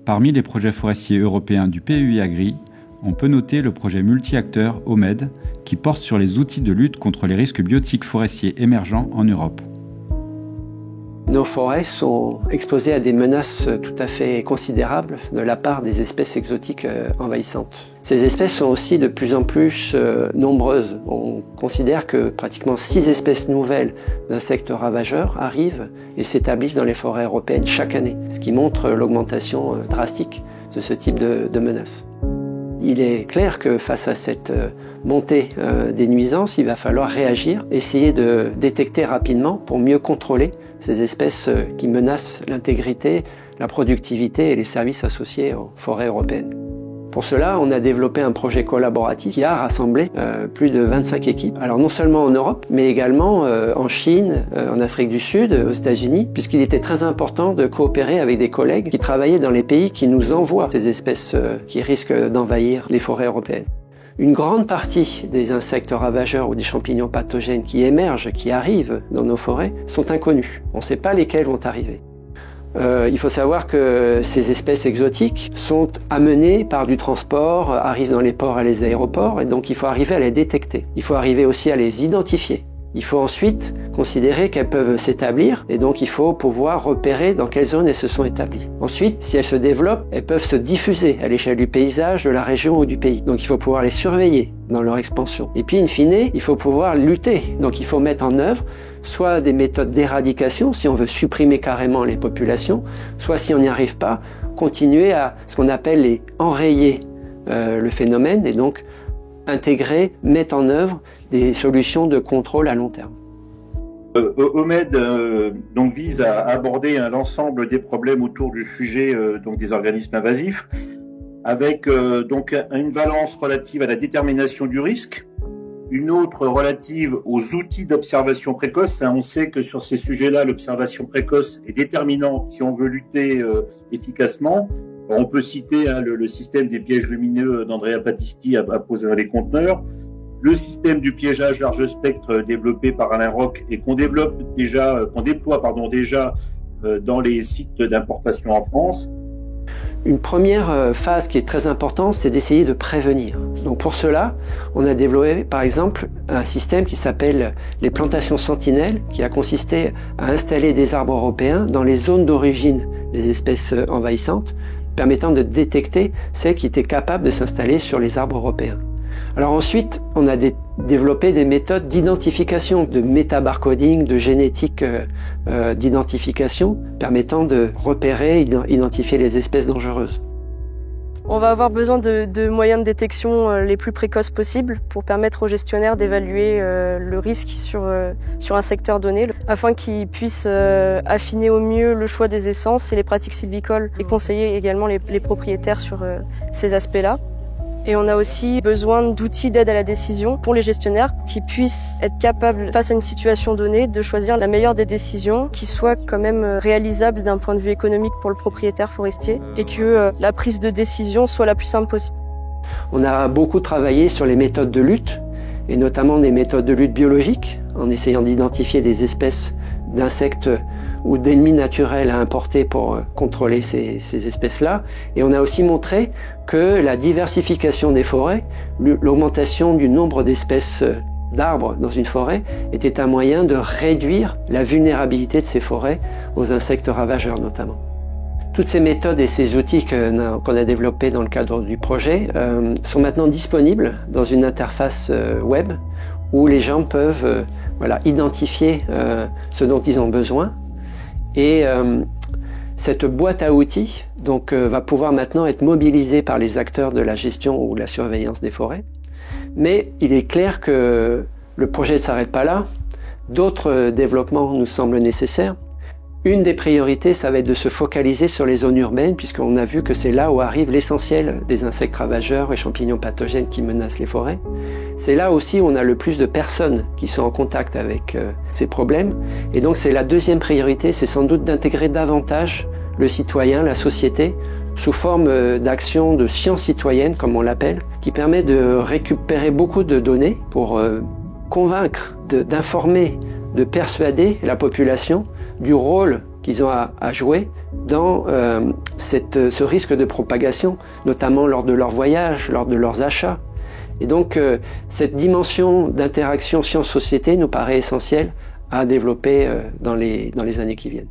Parmi les projets forestiers européens du PEI Agri, on peut noter le projet multi-acteurs OMED qui porte sur les outils de lutte contre les risques biotiques forestiers émergents en Europe. Nos forêts sont exposées à des menaces tout à fait considérables de la part des espèces exotiques envahissantes. Ces espèces sont aussi de plus en plus nombreuses. On considère que pratiquement 6 espèces nouvelles d'insectes ravageurs arrivent et s'établissent dans les forêts européennes chaque année, ce qui montre l'augmentation drastique de ce type de menaces. Il est clair que face à cette montée des nuisances, il va falloir réagir, essayer de détecter rapidement pour mieux contrôler ces espèces qui menacent l'intégrité, la productivité et les services associés aux forêts européennes. Pour cela, on a développé un projet collaboratif qui a rassemblé plus de 25 équipes. Alors non seulement en Europe, mais également en Chine, en Afrique du Sud, aux États-Unis, puisqu'il était très important de coopérer avec des collègues qui travaillaient dans les pays qui nous envoient ces espèces qui risquent d'envahir les forêts européennes. Une grande partie des insectes ravageurs ou des champignons pathogènes qui émergent, qui arrivent dans nos forêts, sont inconnus. On ne sait pas lesquels vont arriver. Il faut savoir que ces espèces exotiques sont amenées par du transport, arrivent dans les ports et les aéroports, et donc il faut arriver à les détecter. Il faut arriver aussi à les identifier. Il faut ensuite considérer qu'elles peuvent s'établir, et donc il faut pouvoir repérer dans quelle zone elles se sont établies. Ensuite, si elles se développent, elles peuvent se diffuser à l'échelle du paysage, de la région ou du pays. Donc il faut pouvoir les surveiller dans leur expansion. Et puis in fine, il faut pouvoir lutter. Donc il faut mettre en œuvre soit des méthodes d'éradication, si on veut supprimer carrément les populations, soit si on n'y arrive pas, continuer à ce qu'on appelle les enrayer le phénomène, et donc intégrer, mettre en œuvre des solutions de contrôle à long terme. OMED donc vise à aborder l'ensemble des problèmes autour du sujet donc des organismes invasifs, avec donc une valence relative à la détermination du risque, une autre relative aux outils d'observation précoce. On sait que sur ces sujets-là, l'observation précoce est déterminante si on veut lutter efficacement. On peut citer le système des pièges lumineux d'Andrea Battisti à poser dans les conteneurs, le système du piégeage large spectre développé par Alain Roch et qu'on déploie déjà dans les sites d'importation en France. Une première phase qui est très importante, c'est d'essayer de prévenir. Donc pour cela, on a développé par exemple un système qui s'appelle les plantations sentinelles, qui a consisté à installer des arbres européens dans les zones d'origine des espèces envahissantes, permettant de détecter celles qui étaient capables de s'installer sur les arbres européens. Alors ensuite, on a développé des méthodes d'identification, de métabarcoding, de génétique d'identification, permettant de repérer, identifier les espèces dangereuses. On va avoir besoin de moyens de détection les plus précoces possibles pour permettre aux gestionnaires d'évaluer le risque sur un secteur donné, afin qu'ils puissent affiner au mieux le choix des essences et les pratiques sylvicoles et conseiller également les propriétaires sur ces aspects-là. Et on a aussi besoin d'outils d'aide à la décision pour les gestionnaires qui puissent être capables, face à une situation donnée, de choisir la meilleure des décisions qui soit quand même réalisable d'un point de vue économique pour le propriétaire forestier et que la prise de décision soit la plus simple possible. On a beaucoup travaillé sur les méthodes de lutte et notamment des méthodes de lutte biologiques en essayant d'identifier des espèces d'insectes ou d'ennemis naturels à importer pour contrôler ces espèces-là. Et on a aussi montré que la diversification des forêts, l'augmentation du nombre d'espèces d'arbres dans une forêt était un moyen de réduire la vulnérabilité de ces forêts aux insectes ravageurs notamment. Toutes ces méthodes et ces outils qu'on a développés dans le cadre du projet sont maintenant disponibles dans une interface web où les gens peuvent identifier ce dont ils ont besoin. Et cette boîte à outils va pouvoir maintenant être mobilisée par les acteurs de la gestion ou de la surveillance des forêts. Mais il est clair que le projet ne s'arrête pas là. D'autres développements nous semblent nécessaires. Une des priorités, ça va être de se focaliser sur les zones urbaines, puisqu'on a vu que c'est là où arrive l'essentiel des insectes ravageurs et champignons pathogènes qui menacent les forêts. C'est là aussi où on a le plus de personnes qui sont en contact avec ces problèmes. Et donc c'est la deuxième priorité, c'est sans doute d'intégrer davantage le citoyen, la société, sous forme d'action de science citoyenne, comme on l'appelle, qui permet de récupérer beaucoup de données pour convaincre, d'informer, de persuader la population du rôle qu'ils ont à jouer dans ce risque de propagation, notamment lors de leurs voyages, lors de leurs achats. Et donc, cette dimension d'interaction science-société nous paraît essentielle à développer dans les années qui viennent.